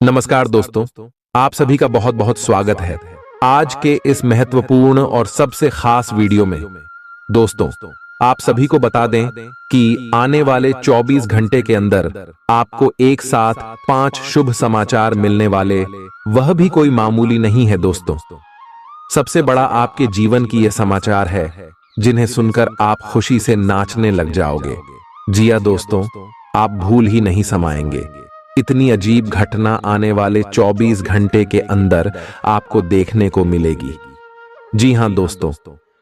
नमस्कार दोस्तों, आप सभी का बहुत बहुत स्वागत है आज के इस महत्वपूर्ण और सबसे खास वीडियो में। दोस्तों, आप सभी को बता दें कि आने वाले 24 घंटे के अंदर आपको एक साथ 5 शुभ समाचार मिलने वाले, वह भी कोई मामूली नहीं है दोस्तों। सबसे बड़ा आपके जीवन की यह समाचार है जिन्हें सुनकर आप खुशी से नाचने लग जाओगे। जी हां दोस्तों, आप भूल ही नहीं समाएंगे। इतनी अजीब घटना आने वाले 24 घंटे के अंदर आपको देखने को मिलेगी। जी हां दोस्तों,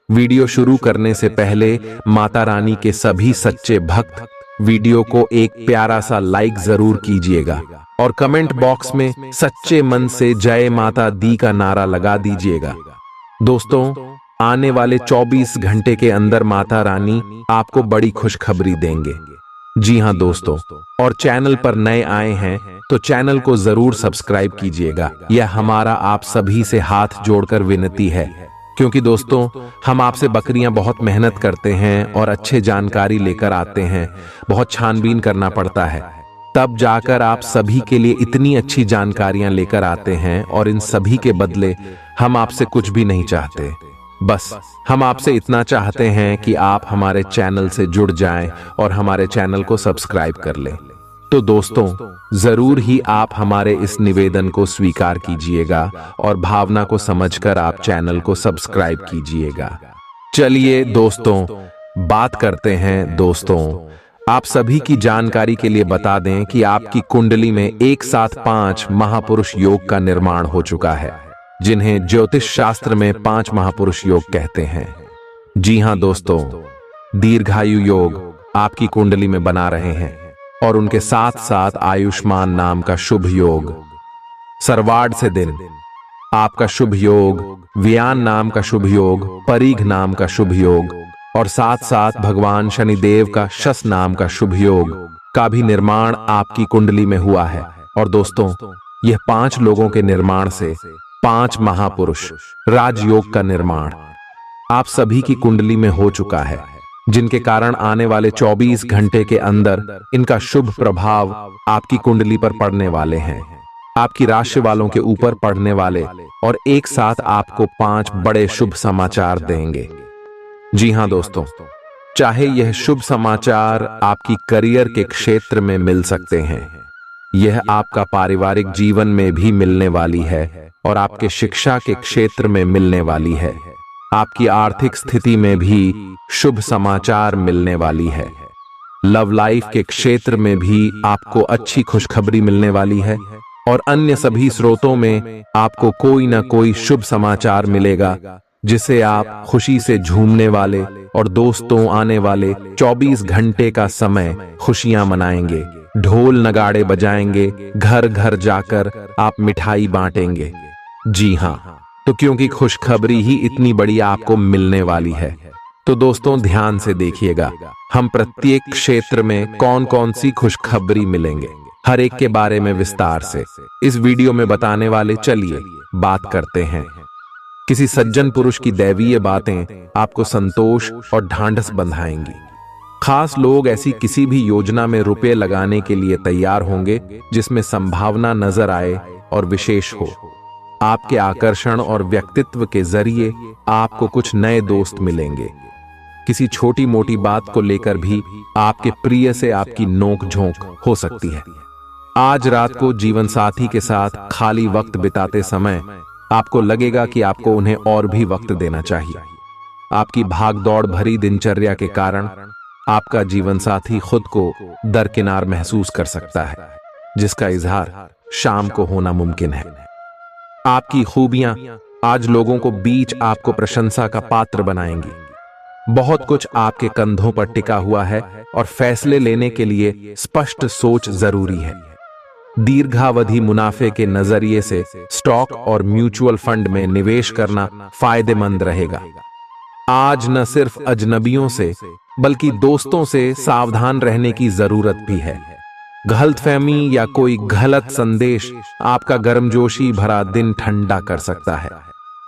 वीडियो शुरू करने से पहले माता रानी के सभी सच्चे भक्त वीडियो को एक प्यारा सा लाइक जरूर कीजिएगा और कमेंट बॉक्स में सच्चे मन से जय माता दी का नारा लगा दीजिएगा। दोस्तों, आने वाले 24 घंटे के अंदर माता रानी आपको बड़ी खुशखबरी देंगे। जी हां दोस्तों, और चैनल पर नए आए हैं तो चैनल को जरूर सब्सक्राइब कीजिएगा। यह हमारा आप सभी से हाथ जोड़कर विनती है, क्योंकि दोस्तों हम आपसे बकरियां बहुत मेहनत करते हैं और अच्छे जानकारी लेकर आते हैं। बहुत छानबीन करना पड़ता है, तब जाकर आप सभी के लिए इतनी अच्छी जानकारियां लेकर आते हैं। और इन सभी के बदले हम आपसे कुछ भी नहीं चाहते, बस हम आपसे इतना चाहते हैं कि आप हमारे चैनल से जुड़ जाएं और हमारे चैनल को सब्सक्राइब कर लें। तो दोस्तों, जरूर ही आप हमारे इस निवेदन को स्वीकार कीजिएगा और भावना को समझकर आप चैनल को सब्सक्राइब कीजिएगा। चलिए दोस्तों, बात करते हैं। दोस्तों, आप सभी की जानकारी के लिए बता दें कि आपकी कुंडली में एक साथ 5 महापुरुष योग का निर्माण हो चुका है, जिन्हें ज्योतिष शास्त्र में 5 महापुरुष योग कहते हैं। जी हां दोस्तों, दीर्घायु योग आपकी कुंडली में बना रहे हैं और उनके साथ साथ आयुष्मान नाम का शुभ योग, सरवाड से दिन आपका शुभ योग, व्यान नाम का शुभ योग, परीघ नाम का शुभ योग और साथ साथ भगवान शनिदेव का शस नाम का शुभ योग का भी निर्माण आपकी कुंडली में हुआ है। और दोस्तों, यह 5 लोगों के निर्माण से 5 महापुरुष राजयोग का निर्माण आप सभी की कुंडली में हो चुका है, जिनके कारण आने वाले 24 घंटे के अंदर इनका शुभ प्रभाव आपकी कुंडली पर पड़ने वाले हैं, आपकी राशि वालों के ऊपर पड़ने वाले, और एक साथ आपको 5 बड़े शुभ समाचार देंगे। जी हां दोस्तों, चाहे यह शुभ समाचार आपकी करियर के क्षेत्र में मिल सकते हैं, यह आपका पारिवारिक जीवन में भी मिलने वाली है और आपके शिक्षा के क्षेत्र में मिलने वाली है, आपकी आर्थिक स्थिति में भी शुभ समाचार मिलने वाली है, लव लाइफ के क्षेत्र में भी आपको अच्छी खुशखबरी मिलने वाली है और अन्य सभी स्रोतों में आपको कोई ना कोई शुभ समाचार मिलेगा, जिसे आप खुशी से झूमने वाले और दोस्तों आने वाले 24 घंटे का समय खुशियां मनाएंगे, ढोल नगाड़े बजाएंगे, घर घर जाकर आप मिठाई बांटेंगे। जी हां, तो क्योंकि खुशखबरी ही इतनी बड़ी आपको मिलने वाली है, तो दोस्तों ध्यान से देखिएगा हम प्रत्येक क्षेत्र में कौन कौन सी खुशखबरी मिलेंगे, हर एक के बारे में विस्तार से इस वीडियो में बताने वाले। चलिए बात करते हैं। किसी सज्जन पुरुष की दैवीय बातें आपको संतोष और ढांढस बंधाएंगी। खास लोग ऐसी किसी भी योजना में रुपए लगाने के लिए तैयार होंगे जिसमें संभावना नजर आए और विशेष हो। आपके आकर्षण और व्यक्तित्व के जरिए आपको कुछ नए दोस्त मिलेंगे। किसी छोटी मोटी बात को लेकर भी आपके प्रिय से आपकी नोक झोंक हो सकती है। आज रात को जीवन साथी के साथ खाली वक्त बिताते समय आपको लगेगा कि आपको उन्हें और भी वक्त देना चाहिए। आपकी भागदौड़ भरी दिनचर्या के कारण आपका जीवन साथी खुद को दरकिनार महसूस कर सकता है, जिसका इजहार शाम को होना मुमकिन है। आपकी खूबियां आज लोगों को बीच आपको प्रशंसा का पात्र बनाएंगी। बहुत कुछ आपके कंधों पर टिका हुआ है और फैसले लेने के लिए स्पष्ट सोच जरूरी है। दीर्घावधि मुनाफे के नजरिए से स्टॉक और म्यूचुअल फंड में निवेश करना फायदेमंद रहेगा। आज न सिर्फ अजनबियों से बल्कि दोस्तों से सावधान रहने की जरूरत भी है। गलतफहमी या कोई गलत संदेश आपका गर्मजोशी भरा दिन ठंडा कर सकता है।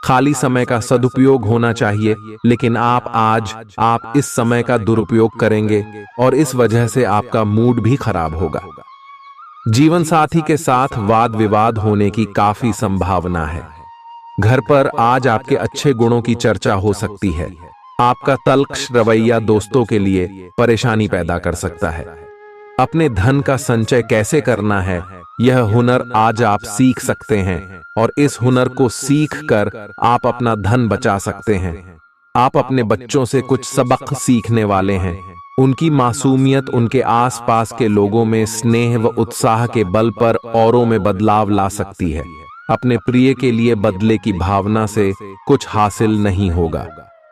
खाली समय का सदुपयोग होना चाहिए, लेकिन आप इस समय का दुरुपयोग करेंगे और इस वजह से आपका मूड भी खराब होगा। जीवन साथी के साथ वाद विवाद होने की काफी संभावना है। घर पर आज आपके अच्छे गुणों की चर्चा हो सकती है। आपका तल्ख रवैया दोस्तों के लिए परेशानी पैदा कर सकता है। अपने धन का संचय कैसे करना है, यह हुनर आज आप सीख सकते हैं और इस हुनर को सीख कर आप अपना धन बचा सकते हैं। आप अपने बच्चों से कुछ सबक सीखने वाले हैं। उनकी मासूमियत उनके आसपास के लोगों में स्नेह व उत्साह के बल पर औरों में बदलाव ला सकती है। अपने प्रिय के लिए बदले की भावना से कुछ हासिल नहीं होगा।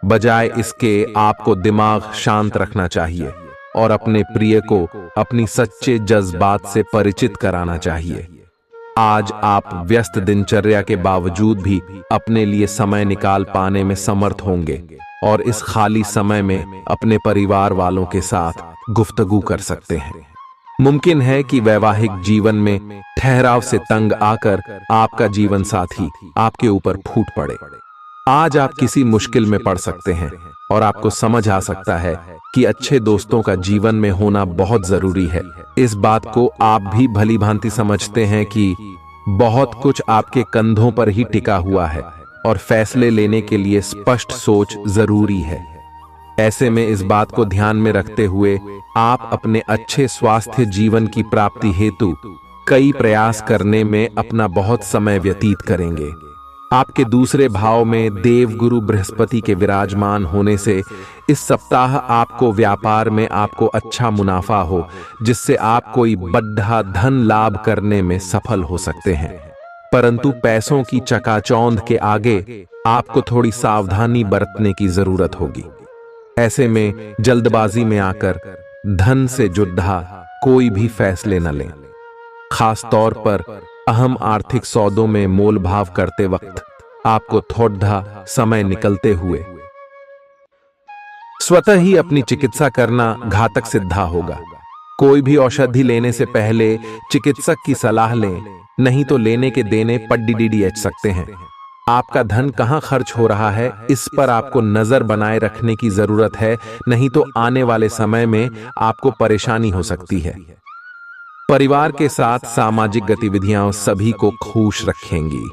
बजाय इसके आपको दिमाग शांत रखना चाहिए और अपने प्रिय को अपनी सच्चे जज्बात से परिचित कराना चाहिए। आज आप व्यस्त दिनचर्या के बावजूद भी अपने लिए समय निकाल पाने में समर्थ होंगे और इस खाली समय में अपने परिवार वालों के साथ गुफ्तगू कर सकते हैं। मुमकिन है कि वैवाहिक जीवन में ठहराव से तंग आकर आपका जीवन साथी आपके ऊपर फूट पड़े। आज आप किसी मुश्किल में पड़ सकते हैं और आपको समझ आ सकता है कि अच्छे दोस्तों का जीवन में होना बहुत जरूरी है। इस बात को आप भी भली भांति समझते हैं कि बहुत कुछ आपके कंधों पर ही टिका हुआ है और फैसले लेने के लिए स्पष्ट सोच जरूरी है। ऐसे में इस बात को ध्यान में रखते हुए आप अपने अच्छे स्वास्थ्य जीवन की प्राप्ति हेतु कई प्रयास करने में अपना बहुत समय व्यतीत करेंगे। आपके दूसरे भाव में देवगुरु बृहस्पति के विराजमान होने से इस सप्ताह आपको व्यापार में आपको अच्छा मुनाफा हो, जिससे आप कोई बड़ा धन लाभ करने में सफल हो सकते हैं। परंतु पैसों की चकाचौंध के आगे आपको थोड़ी सावधानी बरतने की जरूरत होगी। ऐसे में जल्दबाजी में आकर धन से जुड़ा कोई भी फैसले न लें। खास तौर पर अहम आर्थिक सौदों में मोल भाव करते वक्त आपको थोड़ा समय निकलते हुए स्वतः ही अपनी चिकित्सा करना घातक सिद्धा होगा। कोई भी औषधि लेने से पहले चिकित्सक की सलाह लें, नहीं तो लेने के देने पड्डीडीएच सकते हैं। आपका धन कहां खर्च हो रहा है, इस पर आपको नजर बनाए रखने की जरूरत है, नहीं तो आने वाले समय में आपको परेशानी हो सकती है। परिवार के साथ सामाजिक गतिविधियां सभी को खुश रखेंगी।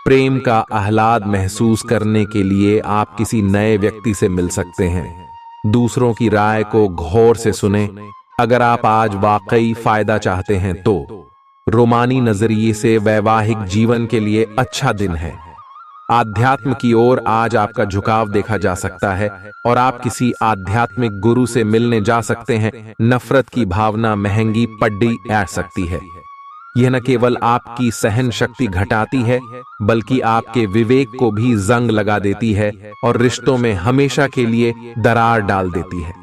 प्रेम का आह्लाद महसूस करने के लिए आप किसी नए व्यक्ति से मिल सकते हैं। दूसरों की राय को गौर से सुने। अगर आप आज वाकई फायदा चाहते हैं तो रोमानी नजरिए से वैवाहिक जीवन के लिए अच्छा दिन है। आध्यात्म की ओर आज आपका झुकाव देखा जा सकता है और आप किसी आध्यात्मिक गुरु से मिलने जा सकते हैं। नफरत की भावना महंगी पड्डी ऐड सकती है। यह न केवल आपकी सहन शक्ति घटाती है, बल्कि आपके विवेक को भी जंग लगा देती है और रिश्तों में हमेशा के लिए दरार डाल देती है।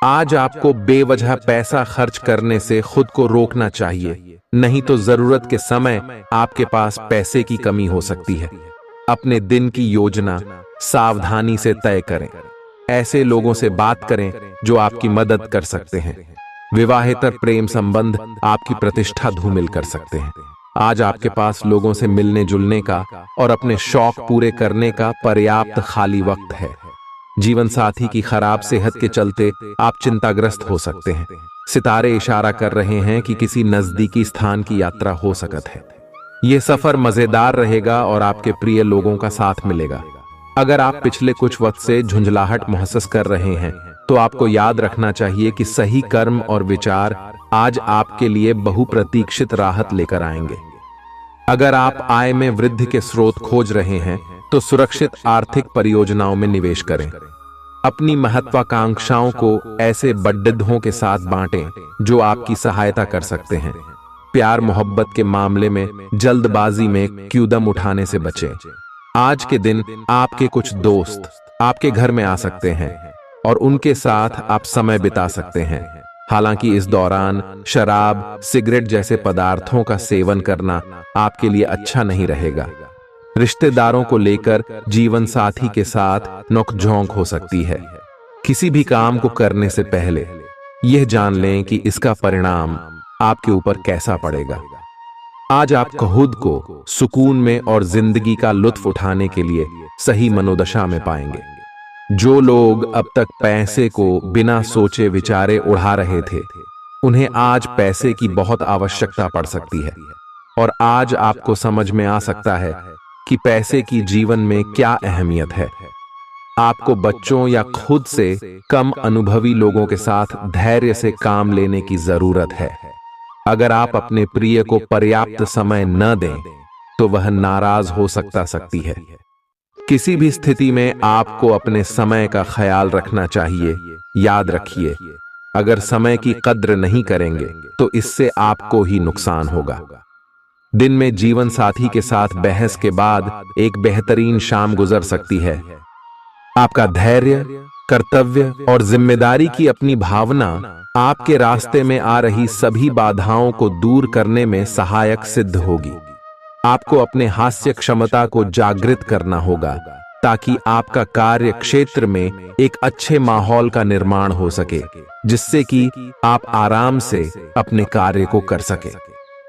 आज आपको बेवजह पैसा खर्च करने से खुद को रोकना चाहिए, नहीं तो जरूरत के समय आपके पास पैसे की कमी हो सकती है। अपने दिन की योजना सावधानी से तय करें। ऐसे लोगों से बात करें जो आपकी मदद कर सकते हैं। विवाहेतर प्रेम संबंध आपकी प्रतिष्ठा धूमिल कर सकते हैं। आज आपके पास लोगों से मिलने जुलने का और अपने शौक पूरे करने का पर्याप्त खाली वक्त है। जीवन साथी की खराब सेहत के चलते आप चिंताग्रस्त हो सकते हैं। सितारे इशारा कर रहे हैं कि किसी नजदीकी स्थान की यात्रा हो सकता है। यह सफर मजेदार रहेगा और आपके प्रिय लोगों का साथ मिलेगा। अगर आप पिछले कुछ वक्त से झुंझलाहट महसूस कर रहे हैं तो आपको याद रखना चाहिए कि सही कर्म और विचार आज आपके लिए बहुप्रतीक्षित राहत लेकर आएंगे। अगर आप आय में वृद्धि के स्रोत खोज रहे हैं तो सुरक्षित आर्थिक परियोजनाओं में निवेश करें। अपनी महत्वाकांक्षाओं को ऐसे बड्ढों के साथ बांटें जो आपकी सहायता कर सकते हैं। प्यार मोहब्बत के मामले में जल्दबाजी में कदम उठाने से बचें। आज के दिन आपके कुछ दोस्त आपके घर में आ सकते हैं और उनके साथ आप समय बिता सकते हैं। हालांकि इस दौरान शराब, सिगरेट जैसे पदार्थों का सेवन करना आपके लिए अच्छा नहीं रहेगा। रिश्तेदारों को लेकर जीवन साथी के साथ नोकझोंक हो सकती है। किसी भी काम को करने से पहले यह जान लें कि इसका परिणाम आपके ऊपर कैसा पड़ेगा। आज आप खुद को सुकून में और जिंदगी का लुत्फ उठाने के लिए सही मनोदशा में पाएंगे। जो लोग अब तक पैसे को बिना सोचे विचारे उड़ा रहे थे, उन्हें आज पैसे की बहुत आवश्यकता पड़ सकती है और आज आपको समझ में आ सकता है कि पैसे की जीवन में क्या अहमियत है। आपको बच्चों या खुद से कम अनुभवी लोगों के साथ धैर्य से काम लेने की जरूरत है। अगर आप अपने प्रिय को पर्याप्त समय न दें तो वह नाराज हो सकती है। किसी भी स्थिति में आपको अपने समय का ख्याल रखना चाहिए। याद रखिए, अगर समय की कद्र नहीं करेंगे तो इससे आपको ही नुकसान होगा। दिन में जीवन साथी के साथ बहस के बाद एक बेहतरीन शाम गुजर सकती है। आपका धैर्य, कर्तव्य और जिम्मेदारी की अपनी भावना आपके रास्ते में आ रही सभी बाधाओं को दूर करने में सहायक सिद्ध होगी। आपको अपने हास्य क्षमता को जागृत करना होगा ताकि आपका कार्य क्षेत्र में एक अच्छे माहौल का निर्माण हो सके, जिससे कि आप आराम से अपने कार्य को कर सके।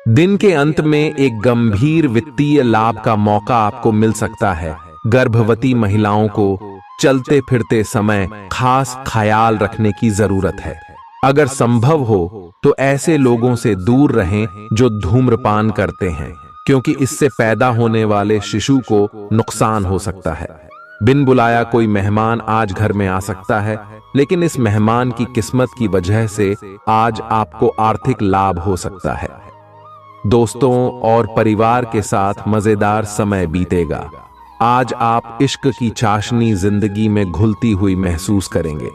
दिन के अंत में एक गंभीर वित्तीय लाभ का मौका आपको मिल सकता है। गर्भवती महिलाओं को चलते फिरते समय खास ख्याल रखने की जरूरत है। अगर संभव हो तो ऐसे लोगों से दूर रहें जो धूम्रपान करते हैं, क्योंकि इससे पैदा होने वाले शिशु को नुकसान हो सकता है। बिन बुलाया कोई मेहमान आज घर में आ सकता है, लेकिन इस मेहमान की किस्मत की वजह से आज आपको आर्थिक लाभ हो सकता है। दोस्तों और परिवार के साथ मजेदार समय बीतेगा। आज आप इश्क की चाशनी जिंदगी में घुलती हुई महसूस करेंगे।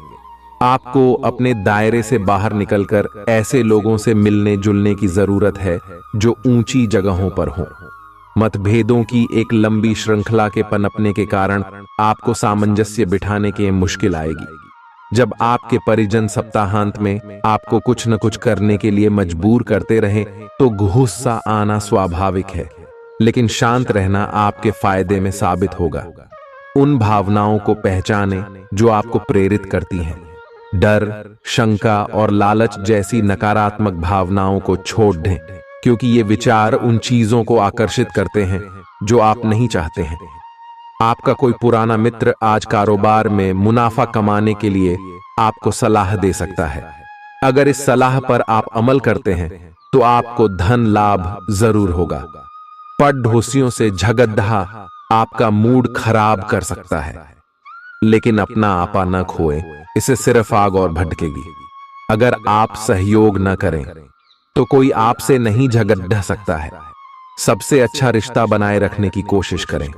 आपको अपने दायरे से बाहर निकलकर ऐसे लोगों से मिलने जुलने की जरूरत है जो ऊंची जगहों पर हों। मतभेदों की एक लंबी श्रृंखला के पनपने के कारण आपको सामंजस्य बिठाने की मुश्किल आएगी। जब आपके परिजन सप्ताहांत में आपको कुछ न कुछ करने के लिए मजबूर करते रहे तो गुस्सा आना स्वाभाविक है, लेकिन शांत रहना आपके फायदे में साबित होगा। उन भावनाओं को पहचानें जो आपको प्रेरित करती हैं। डर, शंका और लालच जैसी नकारात्मक भावनाओं को छोड़ दें, क्योंकि ये विचार उन चीजों को आकर्षित करते हैं जो आप नहीं चाहते हैं। आपका कोई पुराना मित्र आज कारोबार में मुनाफा कमाने के लिए आपको सलाह दे सकता है। अगर इस सलाह पर आप अमल करते हैं तो आपको धन लाभ जरूर होगा। पड़ोसियों से झगड़ा आपका मूड खराब कर सकता है, लेकिन अपना आपा न खोएं, इससे सिर्फ आग और भड़केगी। अगर आप सहयोग न करें तो कोई आपसे नहीं झगड़ सकता है। सबसे अच्छा रिश्ता बनाए रखने की कोशिश करें।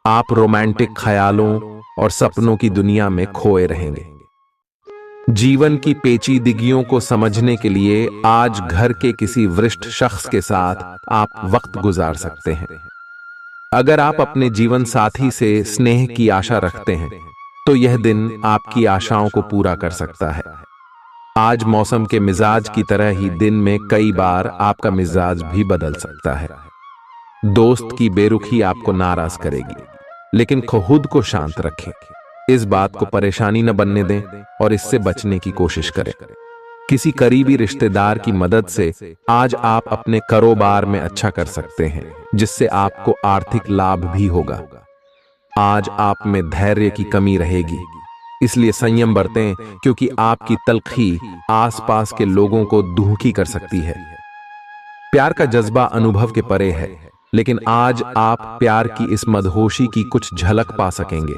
आप रोमांटिक ख्यालों और सपनों की दुनिया में खोए रहेंगे। जीवन की पेचीदगियों को समझने के लिए आज घर के किसी वरिष्ठ शख्स के साथ आप वक्त गुजार सकते हैं। अगर आप अपने जीवन साथी से स्नेह की आशा रखते हैं तो यह दिन आपकी आशाओं को पूरा कर सकता है। आज मौसम के मिजाज की तरह ही दिन में कई बार आपका मिजाज भी बदल सकता है। दोस्त की बेरुखी आपको नाराज करेगी, लेकिन खुद को शांत रखें। इस बात को परेशानी न बनने दें और इससे बचने की कोशिश करें। किसी करीबी रिश्तेदार की मदद से आज आप अपने कारोबार में अच्छा कर सकते हैं, जिससे आपको आर्थिक लाभ भी होगा। आज आप में धैर्य की कमी रहेगी, इसलिए संयम बरतें, क्योंकि आपकी तल्खी आसपास के लोगों को दुखी कर सकती है। प्यार का जज्बा अनुभव के परे है, लेकिन आज आप प्यार की इस मदहोशी की कुछ झलक पा सकेंगे।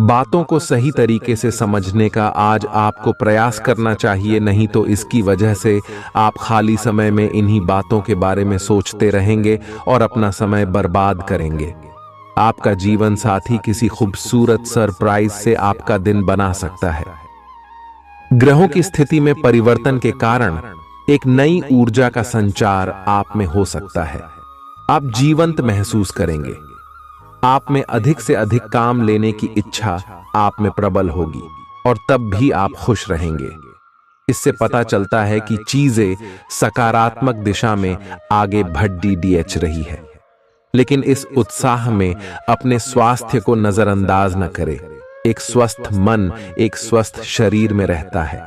बातों को सही तरीके से समझने का आज आपको प्रयास करना चाहिए, नहीं तो इसकी वजह से आप खाली समय में इन्हीं बातों के बारे में सोचते रहेंगे और अपना समय बर्बाद करेंगे। आपका जीवन साथी किसी खूबसूरत सरप्राइज से आपका दिन बना सकता है। ग्रहों की स्थिति में परिवर्तन के कारण एक नई ऊर्जा का संचार आप में हो सकता है। आप जीवंत महसूस करेंगे। आप में अधिक से अधिक काम लेने की इच्छा आप में प्रबल होगी और तब भी आप खुश रहेंगे। इससे पता चलता है कि चीजें सकारात्मक दिशा में आगे बढ़ रही है। लेकिन इस उत्साह में अपने स्वास्थ्य को नजरअंदाज न करें। एक स्वस्थ मन एक स्वस्थ शरीर में रहता है।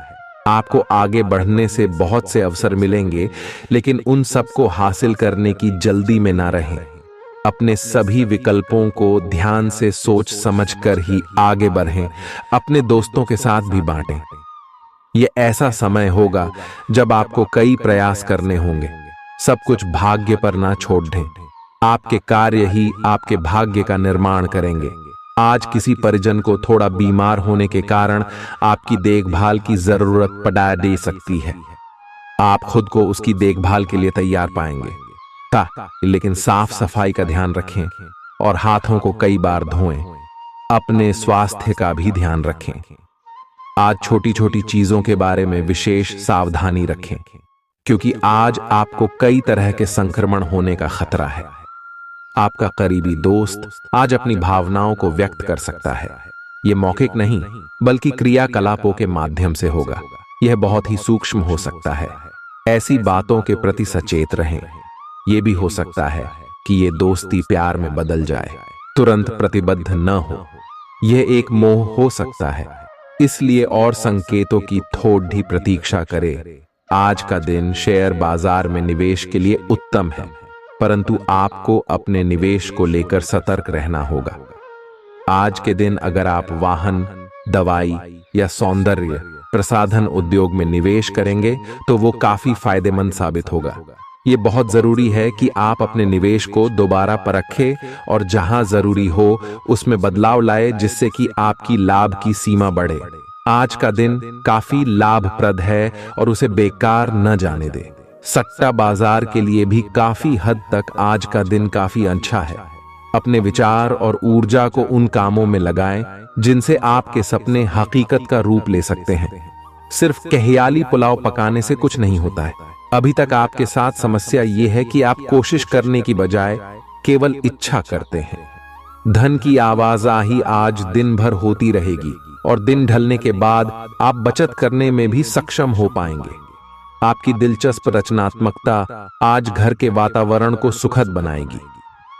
आपको आगे बढ़ने से बहुत से अवसर मिलेंगे, लेकिन उन सब को हासिल करने की जल्दी में ना रहें। अपने सभी विकल्पों को ध्यान से सोच समझकर ही आगे बढ़ें। अपने दोस्तों के साथ भी बांटें। ये ऐसा समय होगा जब आपको कई प्रयास करने होंगे। सब कुछ भाग्य पर ना छोड़ दें। आपके कार्य ही आपके भाग्य का निर्माण करेंगे। आज किसी परिजन को थोड़ा बीमार होने के कारण आपकी देखभाल की जरूरत पड़ा दे सकती है। आप खुद को उसकी देखभाल के लिए तैयार पाएंगे। लेकिन साफ सफाई का ध्यान रखें और हाथों को कई बार धोएं। अपने स्वास्थ्य का भी ध्यान रखें। आज छोटी छोटी चीजों के बारे में विशेष सावधानी रखें, क्योंकि आज आपको कई तरह के संक्रमण होने का खतरा है। आपका करीबी दोस्त आज अपनी भावनाओं को व्यक्त कर सकता है। यह मौखिक नहीं बल्कि क्रियाकलापों के माध्यम से होगा। यह बहुत ही सूक्ष्म हो सकता है। ऐसी बातों के प्रति सचेत रहें। यह भी हो सकता है कि ये दोस्ती प्यार में बदल जाए। तुरंत प्रतिबद्ध न हो। यह एक मोह हो सकता है, इसलिए और संकेतों की थोड़ी प्रतीक्षा करें। आज का दिन शेयर बाजार में निवेश के लिए उत्तम है, परंतु आपको अपने निवेश को लेकर सतर्क रहना होगा। आज के दिन अगर आप वाहन, दवाई या सौंदर्य प्रसाधन उद्योग में निवेश करेंगे तो वो काफी फायदेमंद साबित होगा। ये बहुत जरूरी है कि आप अपने निवेश को दोबारा परखें और जहां जरूरी हो उसमें बदलाव लाए, जिससे कि आपकी लाभ की सीमा बढ़े। आज का दिन काफी लाभप्रद है और उसे बेकार न जाने दें। सट्टा बाजार के लिए भी काफी हद तक आज का दिन काफी अच्छा है। अपने विचार और ऊर्जा को उन कामों में लगाएं जिनसे आपके सपने हकीकत का रूप ले सकते हैं। सिर्फ कहियाली पुलाव पकाने से कुछ नहीं होता है। अभी तक आपके साथ समस्या यह है कि आप कोशिश करने की बजाय केवल इच्छा करते हैं। धन की आवाजाही आज दिन भर होती रहेगी और दिन ढलने के बाद आप बचत करने में भी सक्षम हो पाएंगे। आपकी दिलचस्प रचनात्मकता आज घर के वातावरण को सुखद बनाएगी।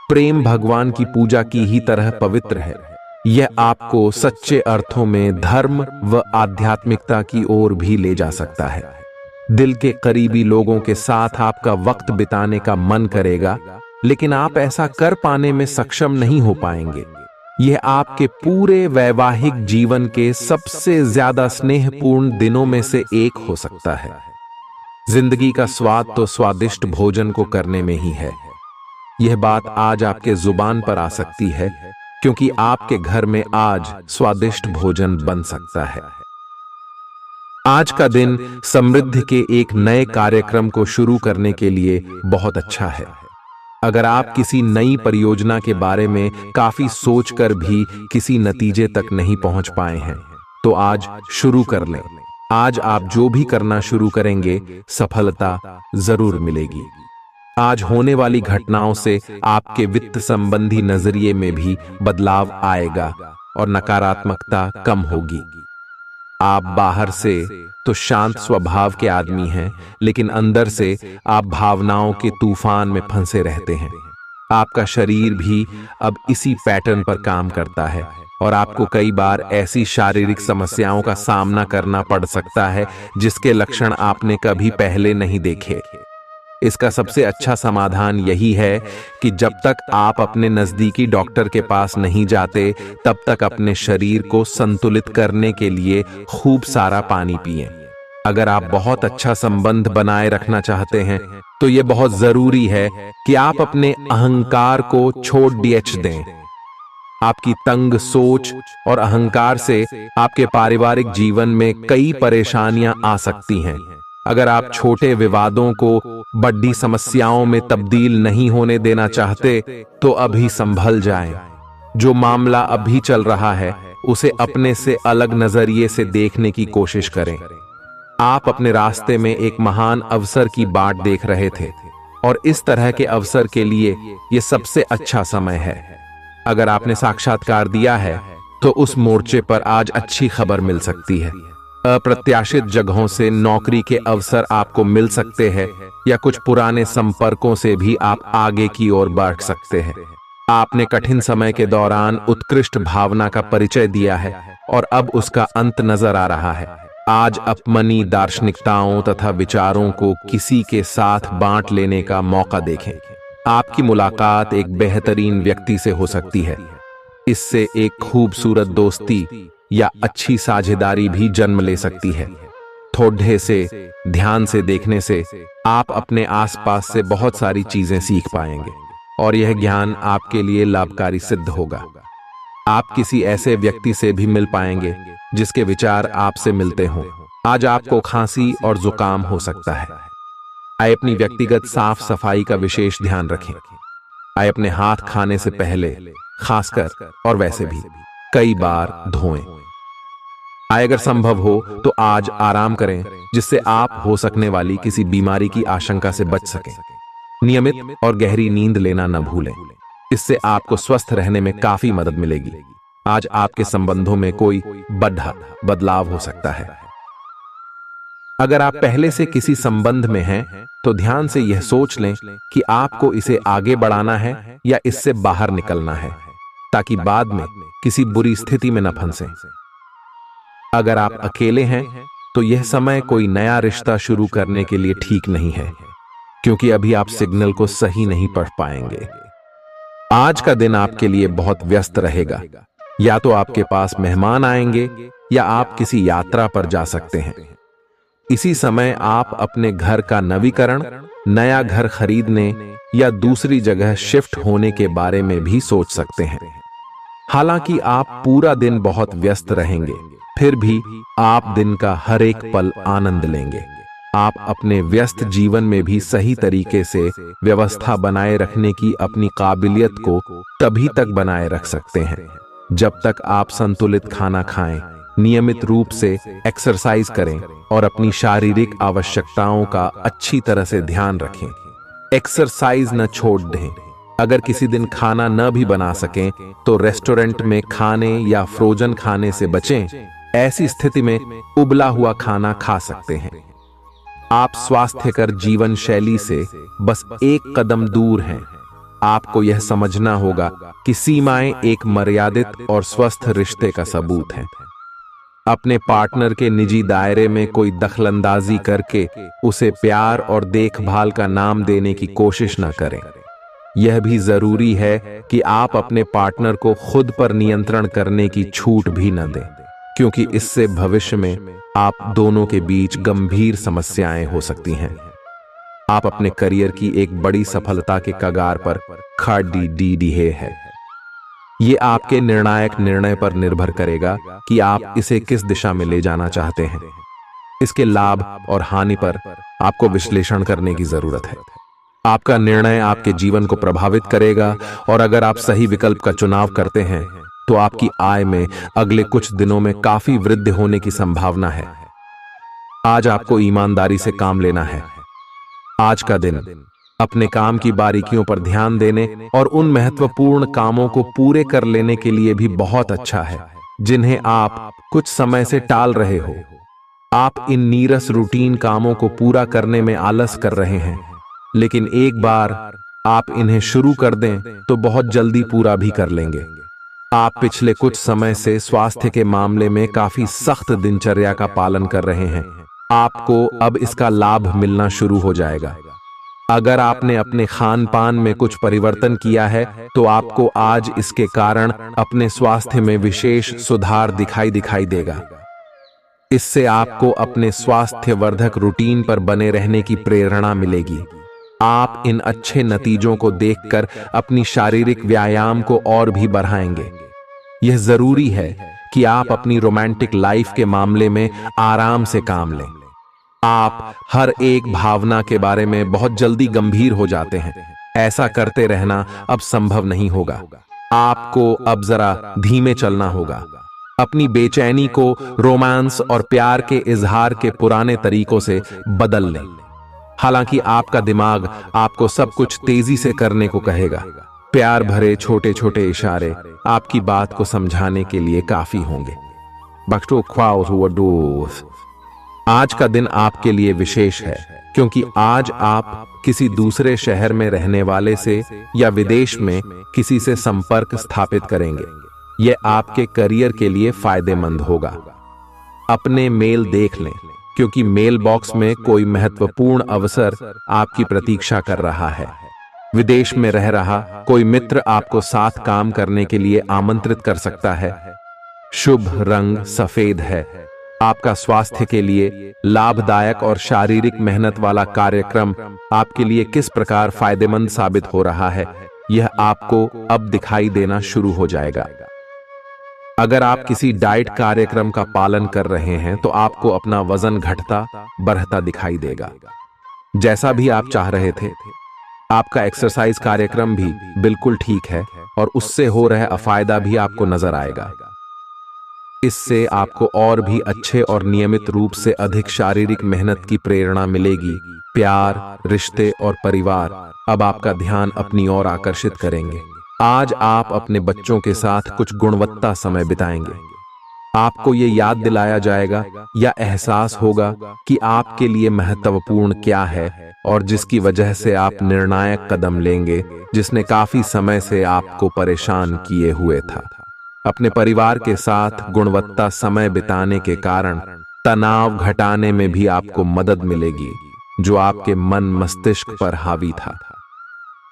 प्रेम भगवान की पूजा की ही तरह पवित्र है। यह आपको सच्चे अर्थों में धर्म व आध्यात्मिकता की ओर भी ले जा सकता है। दिल के करीबी लोगों के साथ आपका वक्त बिताने का मन करेगा, लेकिन आप ऐसा कर पाने में सक्षम नहीं हो पाएंगे। यह आपके पूरे वैवाहिक जीवन के सबसे ज्यादा स्नेहपूर्ण दिनों में से एक हो सकता है। जिंदगी का स्वाद तो स्वादिष्ट भोजन को करने में ही है। यह बात आज आपके जुबान पर आ सकती है, क्योंकि आपके घर में आज स्वादिष्ट भोजन बन सकता है। आज का दिन समृद्धि के एक नए कार्यक्रम को शुरू करने के लिए बहुत अच्छा है। अगर आप किसी नई परियोजना के बारे में काफी सोचकर भी किसी नतीजे तक नहीं पहुंच पाए हैं, तो आज शुरू कर लें। आज आप जो भी करना शुरू करेंगे, सफलता जरूर मिलेगी। आज होने वाली घटनाओं से आपके वित्त संबंधी नजरिए में भी बदलाव आएगा और नकारात्मकता कम होगी। आप बाहर से तो शांत स्वभाव के आदमी हैं, लेकिन अंदर से आप भावनाओं के तूफान में फंसे रहते हैं। आपका शरीर भी अब इसी पैटर्न पर काम करता है और आपको कई बार ऐसी शारीरिक समस्याओं का सामना करना पड़ सकता है जिसके लक्षण आपने कभी पहले नहीं देखे। इसका सबसे अच्छा समाधान यही है कि जब तक आप अपने नजदीकी डॉक्टर के पास नहीं जाते, तब तक अपने शरीर को संतुलित करने के लिए खूब सारा पानी पिएं। अगर आप बहुत अच्छा संबंध बनाए रखना चाहते हैं, तो यह बहुत जरूरी है कि आप अपने अहंकार को छोड़ दें। आपकी तंग सोच और अहंकार से आपके पारिवारिक जीवन में कई परेशानियां आ सकती हैं। अगर आप छोटे विवादों को बड़ी समस्याओं में तब्दील नहीं होने देना चाहते, तो अभी संभल जाएं। जो मामला अभी चल रहा है, उसे अपने से अलग नजरिए से देखने की कोशिश करें। आप अपने रास्ते में एक महान अवसर की बाट देख रहे थे और इस तरह के अवसर के लिए यह सबसे अच्छा समय है। अगर आपने साक्षात्कार दिया है, तो उस मोर्चे पर आज अच्छी खबर मिल सकती है। अप्रत्याशित जगहों से नौकरी के अवसर आपको मिल सकते हैं या कुछ पुराने संपर्कों से भी आप आगे की ओर बढ़ सकते हैं। आपने कठिन समय के दौरान उत्कृष्ट भावना का परिचय दिया है और अब उसका अंत नजर आ रहा है। आज अपनी दार्शनिकताओं तथा विचारों को किसी के साथ बांट लेने का मौका देखें। आपकी मुलाकात एक बेहतरीन व्यक्ति से हो सकती है। इससे एक खूबसूरत दोस्ती या अच्छी साझेदारी भी जन्म ले सकती है। थोड़े से ध्यान से देखने से आप अपने आसपास से बहुत सारी चीजें सीख पाएंगे और यह ज्ञान आपके लिए लाभकारी सिद्ध होगा। आप किसी ऐसे व्यक्ति से भी मिल पाएंगे जिसके विचार आपसे मिलते हों। आज आपको खांसी और जुकाम हो सकता है। आइए अपनी व्यक्तिगत साफ सफाई का विशेष ध्यान रखें। आइए अपने हाथ खाने से पहले खासकर और वैसे भी कई बार धोएं। आइए अगर संभव हो तो आज आराम करें जिससे आप हो सकने वाली किसी बीमारी की आशंका से बच सकें। नियमित और गहरी नींद लेना न भूलें, इससे आपको स्वस्थ रहने में काफी मदद मिलेगी। आज आपके संबंधों में कोई बड़ा बदलाव हो सकता है। अगर आप पहले से किसी संबंध में हैं तो ध्यान से यह सोच लें कि आपको इसे आगे बढ़ाना है या इससे बाहर निकलना है, ताकि बाद में किसी बुरी स्थिति में न फंसें। अगर आप अकेले हैं तो यह समय कोई नया रिश्ता शुरू करने के लिए ठीक नहीं है, क्योंकि अभी आप सिग्नल को सही नहीं पढ़ पाएंगे। आज का दिन आपके लिए बहुत व्यस्त रहेगा। या तो आपके पास मेहमान आएंगे या आप किसी यात्रा पर जा सकते हैं। इसी समय आप अपने घर का नवीकरण, नया घर खरीदने या दूसरी जगह शिफ्ट होने के बारे में भी सोच सकते हैं। हालांकि आप पूरा दिन बहुत व्यस्त रहेंगे, फिर भी आप दिन का हर एक पल आनंद लेंगे। आप अपने व्यस्त जीवन में भी सही तरीके से व्यवस्था बनाए रखने की अपनी काबिलियत को तभी तक बनाए रख सकते हैं जब तक आप संतुलित खाना खाएं, नियमित रूप से एक्सरसाइज करें और अपनी शारीरिक आवश्यकताओं का अच्छी तरह से ध्यान रखें। एक्सरसाइज न छोड़ दें। अगर किसी दिन खाना न भी बना सकें तो रेस्टोरेंट में खाने या फ्रोजन खाने से बचें। ऐसी स्थिति में उबला हुआ खाना खा सकते हैं। आप स्वास्थ्यकर जीवन शैली से बस एक कदम दूर हैं। आपको यह समझना होगा कि सीमाएं एक मर्यादित और स्वस्थ रिश्ते का सबूत हैं। अपने पार्टनर के निजी दायरे में कोई दखलंदाजी करके उसे प्यार और देखभाल का नाम देने की कोशिश न करें। यह भी जरूरी है कि आप अपने पार्टनर को खुद पर नियंत्रण करने की छूट भी न दें, क्योंकि इससे भविष्य में आप दोनों के बीच गंभीर समस्याएं हो सकती हैं। आप अपने करियर की एक बड़ी सफलता के कगार पर खड़ी है। ये आपके निर्णायक निर्णय पर निर्भर करेगा कि आप इसे किस दिशा में ले जाना चाहते हैं। इसके लाभ और हानि पर आपको विश्लेषण करने की जरूरत है। आपका निर्णय आपके जीवन को प्रभावित करेगा और अगर आप सही विकल्प का चुनाव करते हैं तो आपकी आय में अगले कुछ दिनों में काफी वृद्धि होने की संभावना है। आज आपको ईमानदारी से काम लेना है। आज का दिन अपने काम की बारीकियों पर ध्यान देने और उन महत्वपूर्ण कामों को पूरे कर लेने के लिए भी बहुत अच्छा है जिन्हें आप कुछ समय से टाल रहे हो। आप इन नीरस रूटीन कामों को पूरा करने में आलस कर रहे हैं, लेकिन एक बार आप इन्हें शुरू कर दें तो बहुत जल्दी पूरा भी कर लेंगे। आप पिछले कुछ समय से स्वास्थ्य के मामले में काफी सख्त दिनचर्या का पालन कर रहे हैं। आपको अब इसका लाभ मिलना शुरू हो जाएगा। अगर आपने अपने खान पान में कुछ परिवर्तन किया है तो आपको आज इसके कारण अपने स्वास्थ्य में विशेष सुधार दिखाई देगा। इससे आपको अपने स्वास्थ्यवर्धक रूटीन पर बने रहने की प्रेरणा मिलेगी। आप इन अच्छे नतीजों को देखकर अपनी शारीरिक व्यायाम को और भी बढ़ाएंगे। यह जरूरी है कि आप अपनी रोमांटिक लाइफ के मामले में आराम से काम लें। आप हर एक भावना के बारे में बहुत जल्दी गंभीर हो जाते हैं। ऐसा करते रहना अब संभव नहीं होगा। आपको अब जरा धीमे चलना होगा। अपनी बेचैनी को रोमांस और प्यार के इजहार के पुराने तरीकों से बदल लें। हालांकि आपका दिमाग आपको सब कुछ तेजी से करने को कहेगा। प्यार भरे छोटे छोटे इशारे आपकी बात को समझाने के लिए काफी होंगे। आज का दिन आपके लिए विशेष है क्योंकि आज आप किसी दूसरे शहर में रहने वाले से या विदेश में किसी से संपर्क स्थापित करेंगे। यह आपके करियर के लिए फायदेमंद होगा। अपने मेल देख लें क्योंकि मेल बॉक्स में कोई महत्वपूर्ण अवसर आपकी प्रतीक्षा कर रहा है। विदेश में रह रहा कोई मित्र आपको साथ काम करने के लिए आमंत्रित कर सकता है। शुभ रंग सफेद है। आपका स्वास्थ्य के लिए लाभदायक और शारीरिक मेहनत वाला कार्यक्रम आपके लिए किस प्रकार फायदेमंद साबित हो रहा है, यह आपको अब दिखाई देना शुरू हो जाएगा। अगर आप किसी डाइट कार्यक्रम का पालन कर रहे हैं तो आपको अपना वजन घटता बढ़ता दिखाई देगा, जैसा भी आप चाह रहे थे। आपका एक्सरसाइज कार्यक्रम भी बिल्कुल ठीक है और उससे हो रहा फायदा भी आपको नजर आएगा। इससे आपको और भी अच्छे और नियमित रूप से अधिक शारीरिक मेहनत की प्रेरणा मिलेगी। प्यार, रिश्ते और परिवार अब आपका ध्यान अपनी ओर आकर्षित करेंगे। आज आप अपने बच्चों के साथ कुछ गुणवत्ता समय बिताएंगे। आपको ये याद दिलाया जाएगा या एहसास होगा कि आपके लिए महत्वपूर्ण क्या है और जिसकी वजह से आप निर्णायक कदम लेंगे, जिसने काफी समय से आपको परेशान किए हुए था। अपने परिवार के साथ गुणवत्ता समय बिताने के कारण तनाव घटाने में भी आपको मदद मिलेगी, जो आपके मन मस्तिष्क पर हावी था।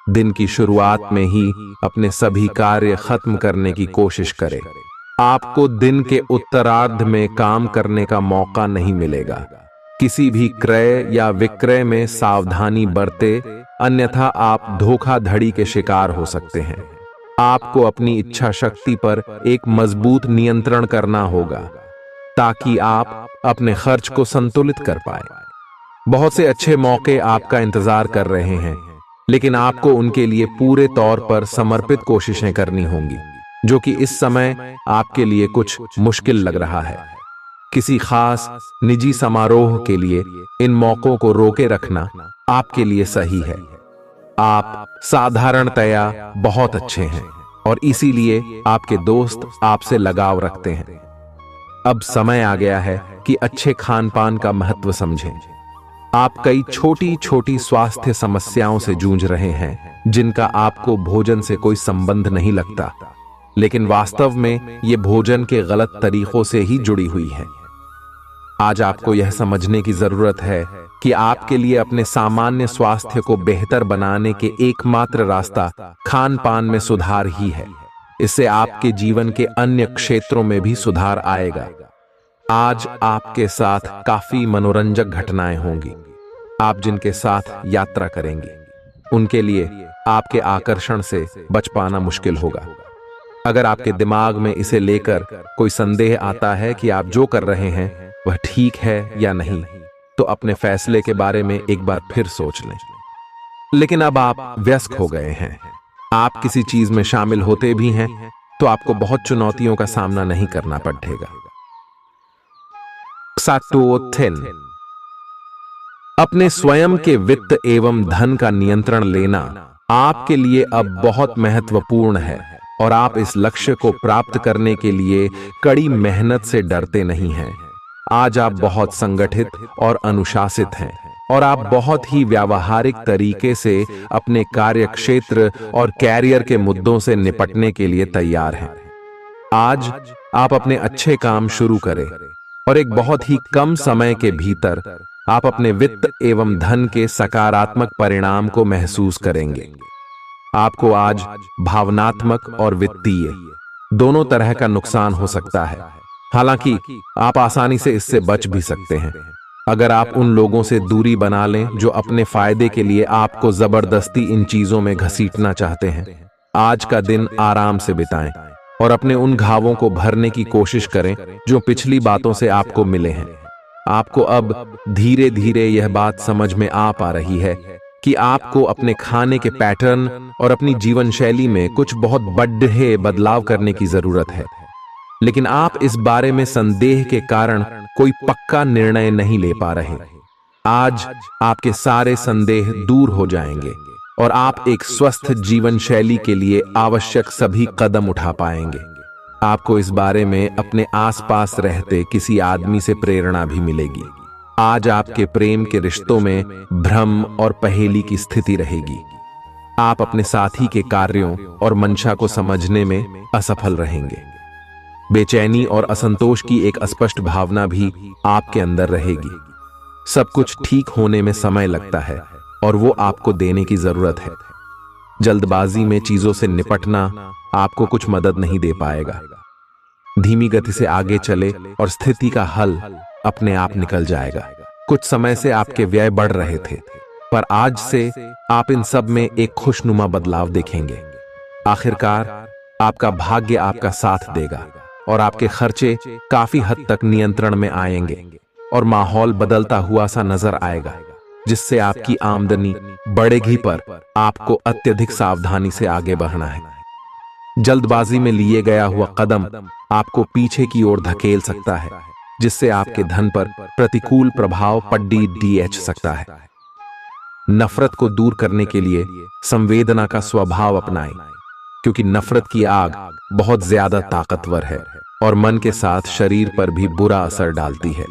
दिन की शुरुआत में ही अपने सभी कार्य खत्म करने की कोशिश करें। आपको दिन के उत्तरार्ध में काम करने का मौका नहीं मिलेगा। किसी भी क्रय या विक्रय में सावधानी बरते, अन्यथा आप धोखाधड़ी के शिकार हो सकते हैं। आपको अपनी इच्छा शक्ति पर एक मजबूत नियंत्रण करना होगा ताकि आप अपने खर्च को संतुलित कर पाए। बहुत से अच्छे मौके आपका इंतजार कर रहे हैं, लेकिन आपको उनके लिए पूरे तौर पर समर्पित कोशिशें करनी होंगी, जो कि इस समय आपके लिए कुछ मुश्किल लग रहा है। किसी खास निजी समारोह के लिए इन मौकों को रोके रखना आपके लिए सही है। आप साधारणतया बहुत अच्छे हैं और इसीलिए आपके दोस्त आपसे लगाव रखते हैं। अब समय आ गया है कि अच्छे खान पान का महत्व समझें। आप कई छोटी छोटी स्वास्थ्य समस्याओं से जूझ रहे हैं, जिनका आपको भोजन से कोई संबंध नहीं लगता, लेकिन वास्तव में ये भोजन के गलत तरीकों से ही जुड़ी हुई है। आज आपको यह समझने की जरूरत है कि आपके लिए अपने सामान्य स्वास्थ्य को बेहतर बनाने के एकमात्र रास्ता खान पान में सुधार ही है। इससे आपके जीवन के अन्य क्षेत्रों में भी सुधार आएगा। आज आपके साथ काफी मनोरंजक घटनाएं होंगी। आप जिनके साथ यात्रा करेंगे, उनके लिए आपके आकर्षण से बच पाना मुश्किल होगा। अगर आपके दिमाग में इसे लेकर कोई संदेह आता है कि आप जो कर रहे हैं वह ठीक है या नहीं, तो अपने फैसले के बारे में एक बार फिर सोच लें। लेकिन अब आप व्यस्त हो गए हैं, आप किसी चीज में शामिल होते भी हैं तो आपको बहुत चुनौतियों का सामना नहीं करना पड़ेगा। अपने स्वयं के वित्त एवं धन का नियंत्रण लेना आपके लिए अब बहुत महत्वपूर्ण है और आप इस लक्ष्य को प्राप्त करने के लिए कड़ी मेहनत से डरते नहीं हैं। आज आप बहुत संगठित और अनुशासित हैं और आप बहुत ही व्यावहारिक तरीके से अपने कार्य क्षेत्र और कैरियर के मुद्दों से निपटने के लिए तैयार हैं। आज आप अपने अच्छे काम शुरू करें और एक बहुत ही कम समय के भीतर आप अपने वित्त एवं धन के सकारात्मक परिणाम को महसूस करेंगे। आपको आज भावनात्मक और वित्तीय दोनों तरह का नुकसान हो सकता है। हालांकि आप आसानी से इससे बच भी सकते हैं अगर आप उन लोगों से दूरी बना लें जो अपने फायदे के लिए आपको जबरदस्ती इन चीजों में घसीटना चाहते हैं। आज का दिन आराम से बिताएं और अपने उन घावों को भरने की कोशिश करें जो पिछली बातों से आपको मिले हैं। आपको अब धीरे धीरे यह बात समझ में आ पा रही है कि आपको अपने खाने के पैटर्न और अपनी जीवन शैली में कुछ बहुत बड़े बदलाव करने की जरूरत है, लेकिन आप इस बारे में संदेह के कारण कोई पक्का निर्णय नहीं ले पा रहे। आज आपके सारे संदेह दूर हो जाएंगे और आप एक स्वस्थ जीवन शैली के लिए आवश्यक सभी कदम उठा पाएंगे। आपको इस बारे में अपने आसपास रहते किसी आदमी से प्रेरणा भी मिलेगी। आज आपके प्रेम के रिश्तों में भ्रम और पहेली की स्थिति रहेगी। आप अपने साथी के कार्यों और मंशा को समझने में असफल रहेंगे। बेचैनी और असंतोष की एक अस्पष्ट भावना भी आपके अंदर रहेगी। सब कुछ ठीक होने में समय लगता है और वो आपको देने की जरूरत है। जल्दबाजी में चीजों से निपटना आपको कुछ मदद नहीं दे पाएगा। धीमी गति से आगे चले और स्थिति का हल अपने आप निकल जाएगा। कुछ समय से आपके व्यय बढ़ रहे थे, पर आज से आप इन सब में एक खुशनुमा बदलाव देखेंगे। आखिरकार आपका भाग्य आपका साथ देगा और आपके खर्चे काफी हद तक नियंत्रण में आएंगे और माहौल बदलता हुआ सा नजर आएगा, जिससे आपकी आमदनी बढ़ेगी, पर आपको अत्यधिक सावधानी से आगे बढ़ना है। जल्दबाजी में लिए गया हुआ कदम आपको पीछे की ओर धकेल सकता है, जिससे आपके धन पर प्रतिकूल प्रभाव पड़ सकता है। नफरत को दूर करने के लिए संवेदना का स्वभाव अपनाएं, क्योंकि नफरत की आग बहुत ज्यादा ताकतवर है और मन के साथ शरीर पर भी बुरा असर डालती है।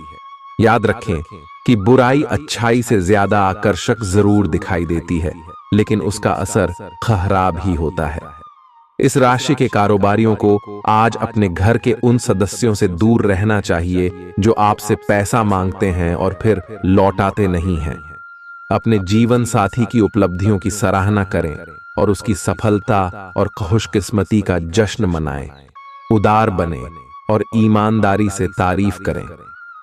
याद रखें कि बुराई अच्छाई से ज्यादा आकर्षक जरूर दिखाई देती है, लेकिन उसका असर खराब ही होता है। इस राशि के कारोबारियों को आज अपने घर के उन सदस्यों से दूर रहना चाहिए जो आपसे पैसा मांगते हैं और फिर लौटाते नहीं हैं। अपने जीवन साथी की उपलब्धियों की सराहना करें और उसकी सफलता और खुशकिस्मती का जश्न मनाएं। उदार बने और ईमानदारी से तारीफ करें।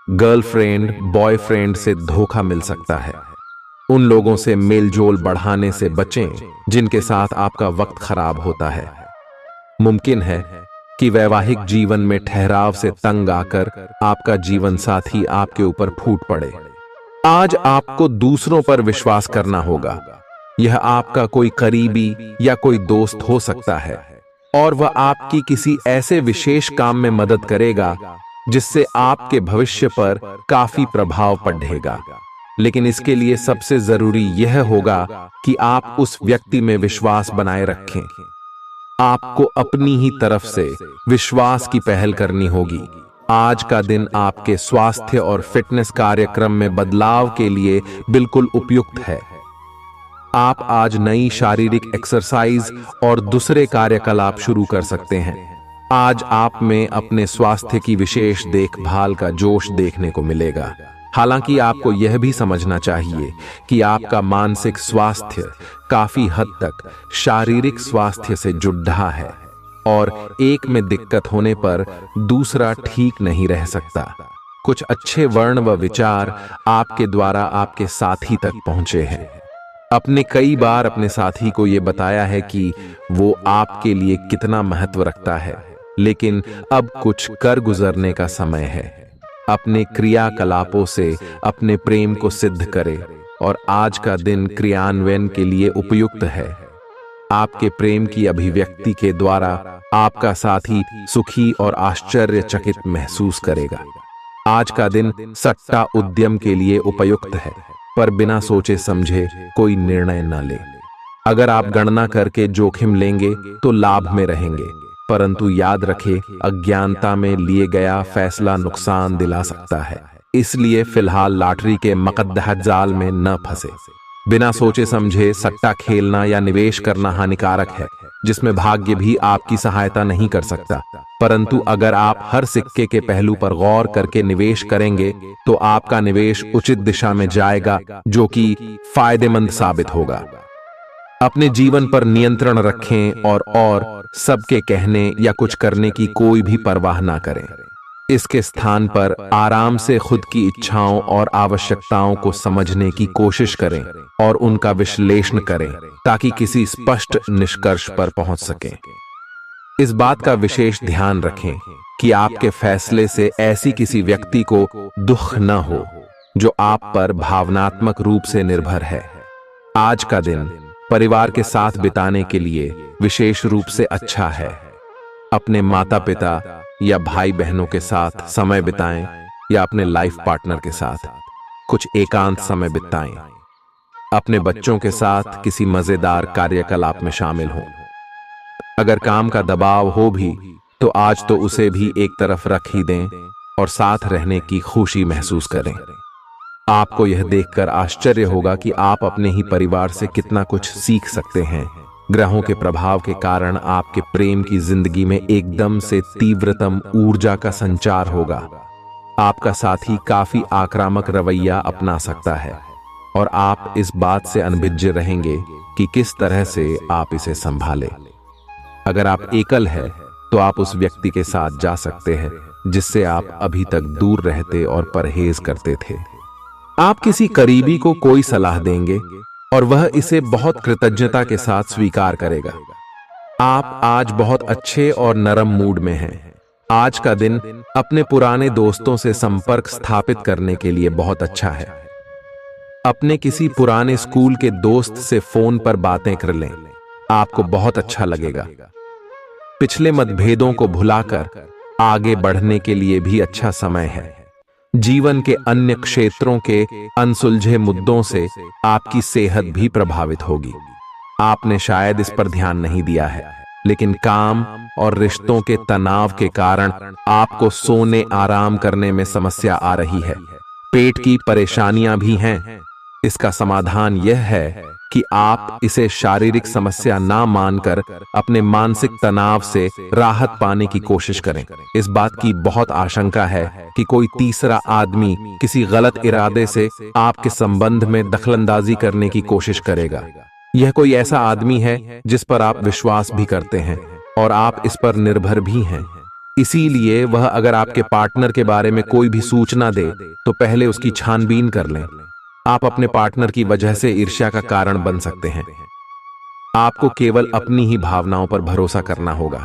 गर्लफ्रेंड बॉयफ्रेंड से धोखा मिल सकता है। उन लोगों से मेलजोल बढ़ाने से बचें जिनके साथ आपका वक्त खराब होता है। मुमकिन है कि वैवाहिक जीवन में ठहराव से तंग आकर आपका जीवन साथी आपके ऊपर फूट पड़े। आज आपको दूसरों पर विश्वास करना होगा। यह आपका कोई करीबी या कोई दोस्त हो सकता है और वह आपकी किसी ऐसे विशेष काम में मदद करेगा जिससे आपके भविष्य पर काफी प्रभाव पड़ेगा। लेकिन इसके लिए सबसे जरूरी यह होगा कि आप उस व्यक्ति में विश्वास बनाए रखें। आपको अपनी ही तरफ से विश्वास की पहल करनी होगी। आज का दिन आपके स्वास्थ्य और फिटनेस कार्यक्रम में बदलाव के लिए बिल्कुल उपयुक्त है। आप आज नई शारीरिक एक्सरसाइज और दूसरे कार्यकलाप शुरू कर सकते हैं। आज आप में अपने स्वास्थ्य की विशेष देखभाल का जोश देखने को मिलेगा। हालांकि आपको यह भी समझना चाहिए कि आपका मानसिक स्वास्थ्य काफी हद तक शारीरिक स्वास्थ्य से जुड़ा है और एक में दिक्कत होने पर दूसरा ठीक नहीं रह सकता। कुछ अच्छे वर्ण व विचार आपके द्वारा आपके साथी तक पहुंचे हैं। अपने कई बार अपने साथी को यह बताया है कि वो आपके लिए कितना महत्व रखता है, लेकिन अब कुछ कर गुजरने का समय है। अपने क्रियाकलापों से अपने प्रेम को सिद्ध करें और आज का दिन क्रियान्वयन के लिए उपयुक्त है। आपके प्रेम की अभिव्यक्ति के द्वारा आपका साथी सुखी और आश्चर्यचकित महसूस करेगा। आज का दिन सट्टा उद्यम के लिए उपयुक्त है, पर बिना सोचे समझे कोई निर्णय न ले। अगर आप गणना करके जोखिम लेंगे तो लाभ में रहेंगे, परंतु याद रखें अज्ञानता में लिए गया फैसला नुकसान दिला सकता है। इसलिए फिलहाल लॉटरी के मकद्दह जाल में न फंसे। बिना सोचे समझे सट्टा खेलना या निवेश करना हानिकारक है, जिसमें भाग्य भी आपकी सहायता नहीं कर सकता। परंतु अगर आप हर सिक्के के पहलू पर गौर करके निवेश करेंगे तो आपका निवेश उचित दिशा में जाएगा, जो कि फायदेमंद साबित होगा। अपने जीवन पर नियंत्रण रखें और सबके कहने या कुछ करने की कोई भी परवाह ना करें। इसके स्थान पर आराम से खुद की इच्छाओं और आवश्यकताओं को समझने की कोशिश करें और उनका विश्लेषण करें, ताकि किसी स्पष्ट निष्कर्ष पर पहुंच सकें। इस बात का विशेष ध्यान रखें कि आपके फैसले से ऐसी किसी व्यक्ति को दुख न हो जो आप पर भावनात्मक रूप से निर्भर है। आज का दिन परिवार के साथ बिताने के लिए विशेष रूप से अच्छा है। अपने माता पिता या भाई बहनों के साथ समय बिताएं या अपने लाइफ पार्टनर के साथ कुछ एकांत समय बिताएं। अपने बच्चों के साथ किसी मजेदार कार्यकलाप में शामिल हों। अगर काम का दबाव हो भी तो आज तो उसे भी एक तरफ रख ही दें और साथ रहने की खुशी महसूस करें। आपको यह देखकर आश्चर्य होगा कि आप अपने ही परिवार से कितना कुछ सीख सकते हैं। ग्रहों के प्रभाव के कारण आपके प्रेम की जिंदगी में एकदम से तीव्रतम ऊर्जा का संचार होगा। आपका साथी काफी आक्रामक रवैया अपना सकता है और आप इस बात से अनभिज्ञ रहेंगे कि किस तरह से आप इसे संभालें। अगर आप एकल है तो आप उस व्यक्ति के साथ जा सकते हैं जिससे आप अभी तक दूर रहते और परहेज करते थे। आप किसी करीबी को कोई सलाह देंगे और वह इसे बहुत कृतज्ञता के साथ स्वीकार करेगा। आप आज बहुत अच्छे और नरम मूड में हैं। आज का दिन अपने पुराने दोस्तों से संपर्क स्थापित करने के लिए बहुत अच्छा है। अपने किसी पुराने स्कूल के दोस्त से फोन पर बातें कर लें, आपको बहुत अच्छा लगेगा। पिछले मतभेदों को भुलाकर आगे बढ़ने के लिए भी अच्छा समय है। जीवन के अन्य क्षेत्रों के अनसुलझे मुद्दों से आपकी सेहत भी प्रभावित होगी। आपने शायद इस पर ध्यान नहीं दिया है, लेकिन काम और रिश्तों के तनाव के कारण आपको सोने आराम करने में समस्या आ रही है। पेट की परेशानियां भी हैं। इसका समाधान यह है कि आप इसे शारीरिक समस्या ना मानकर अपने मानसिक तनाव से राहत पाने की कोशिश करें। इस बात की बहुत आशंका है कि कोई तीसरा आदमी किसी गलत इरादे से आपके संबंध में दखलंदाजी करने की कोशिश करेगा। यह कोई ऐसा आदमी है जिस पर आप विश्वास भी करते हैं और आप इस पर निर्भर भी हैं। इसीलिए वह अगर आपके पार्टनर के बारे में कोई भी सूचना दे तो पहले उसकी छानबीन कर लें। आप अपने पार्टनर की वजह से ईर्ष्या का कारण बन सकते हैं। आपको केवल अपनी ही भावनाओं पर भरोसा करना होगा।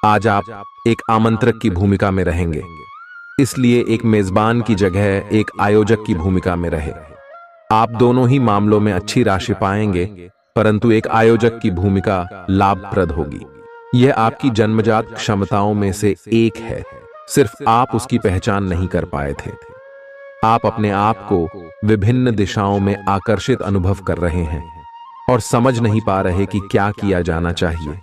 आज आप एक आमंत्रक की भूमिका में रहेंगे, इसलिए एक मेजबान की जगह एक आयोजक की भूमिका में रहे। आप दोनों ही मामलों में अच्छी राशि पाएंगे, परंतु एक आयोजक की भूमिका लाभप्रद होगी। यह आपकी जन्मजात क्षमताओं में से एक है, सिर्फ आप उसकी पहचान नहीं कर पाए थे। आप अपने आप को विभिन्न दिशाओं में आकर्षित अनुभव कर रहे हैं और समझ नहीं पा रहे कि क्या किया जाना चाहिए।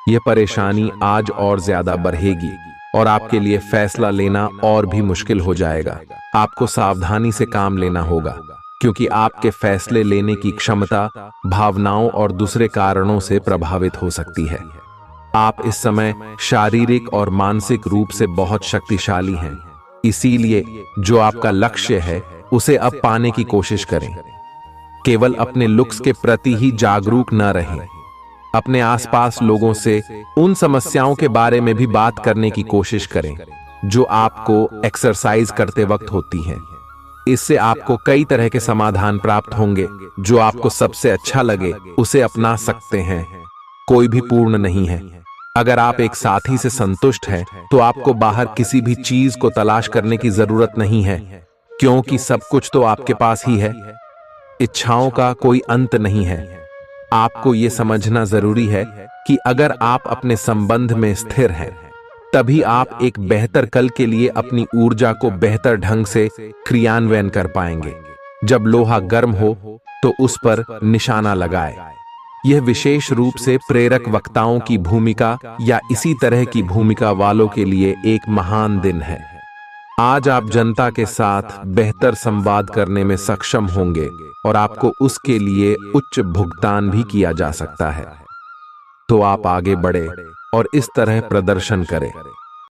यह परेशानी आज और ज्यादा बढ़ेगी और आपके लिए फैसला लेना और भी मुश्किल हो जाएगा। आपको सावधानी से काम लेना होगा, क्योंकि आपके फैसले लेने की क्षमता भावनाओं और दूसरे कारणों से प्रभावित हो सकती है। आप इस समय शारीरिक और मानसिक रूप से बहुत शक्तिशाली हैं, इसीलिए जो आपका लक्ष्य है उसे अब पाने की कोशिश करें। केवल अपने लुक्स के प्रति ही जागरूक न रहें। अपने आसपास लोगों से उन समस्याओं के बारे में भी बात करने की कोशिश करें जो आपको एक्सरसाइज करते वक्त होती हैं। इससे आपको कई तरह के समाधान प्राप्त होंगे। जो आपको सबसे अच्छा लगे उसे अपना सकते हैं। कोई भी पूर्ण नहीं है। अगर आप एक साथी से संतुष्ट हैं तो आपको बाहर किसी भी चीज को तलाश करने की जरूरत नहीं है, क्योंकि सब कुछ तो आपके पास ही है। इच्छाओं का कोई अंत नहीं है। आपको यह समझना जरूरी है कि अगर आप अपने संबंध में स्थिर हैं, तभी आप एक बेहतर कल के लिए अपनी ऊर्जा को बेहतर ढंग से क्रियान्वयन कर पाएंगे। जब लोहा गर्म हो तो उस पर निशाना लगाए। यह विशेष रूप से प्रेरक वक्ताओं की भूमिका या इसी तरह की भूमिका वालों के लिए एक महान दिन है। आज आप जनता के साथ बेहतर संवाद करने में सक्षम होंगे और आपको उसके लिए उच्च भुगतान भी किया जा सकता है। तो आप आगे बढ़े और इस तरह प्रदर्शन करें।